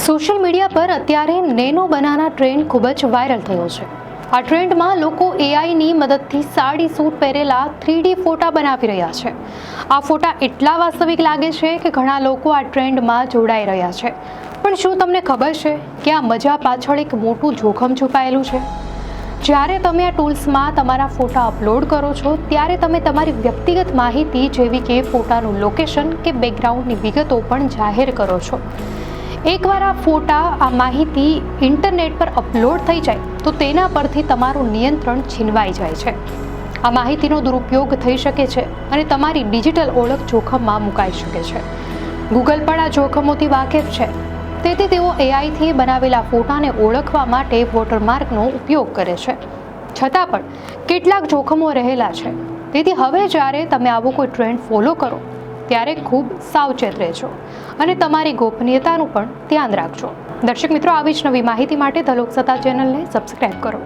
Social media પર અત્યારે nano banana trend ખૂબ જ વાયરલ થયો છે। આ ટ્રેન્ડમાં લોકો એઆઈની મદદથી સાડી સૂટ પહેરેલા 3D ફોટા બનાવી રહ્યા છે। આ ફોટા એટલા વાસ્તવિક લાગે છે કે ઘણા લોકો આ ટ્રેન્ડમાં જોડાઈ રહ્યા છે। પણ શું તમને ખબર છે કે આ મજા પાછળ એક મોટું જોખમ છુપાયેલું છે? જ્યારે તમે આ ટૂલ્સમાં તમારા ફોટા અપલોડ કરો છો ત્યારે તમે તમારી વ્યક્તિગત માહિતી જેવી કે ફોટાનું લોકેશન કે બેકગ્રાઉન્ડની વિગતો પણ જાહેર કરો છો। એકવાર આ ફોટા આ માહિતી ઇન્ટરનેટ પર અપલોડ થઈ જાય તો તેના પરથી તમારું નિયંત્રણ છીનવાઈ જાય છે। આ માહિતીનો દુરુપયોગ થઈ શકે છે અને તમારી ડિજિટલ ઓળખ જોખમમાં મુકાઈ શકે છે। ગૂગલ પણ આ જોખમોથી વાકેફ છે, તેથી તેઓ એઆઈથી બનાવેલા ફોટાને ઓળખવા માટે વોટરમાર્કનો ઉપયોગ કરે છે। છતાં પણ કેટલાક જોખમો રહેલા છે, તેથી હવે જ્યારે તમે આવો કોઈ ટ્રેન્ડ ફોલો કરો ત્યારે ખૂબ સાવચેત રહેજો અને તમારી ગોપનીયતાનું પણ ધ્યાન રાખજો। દર્શક મિત્રો, આવી જ નવી માહિતી માટે ધ લોકસત્તા ચેનલને સબસ્ક્રાઇબ કરો।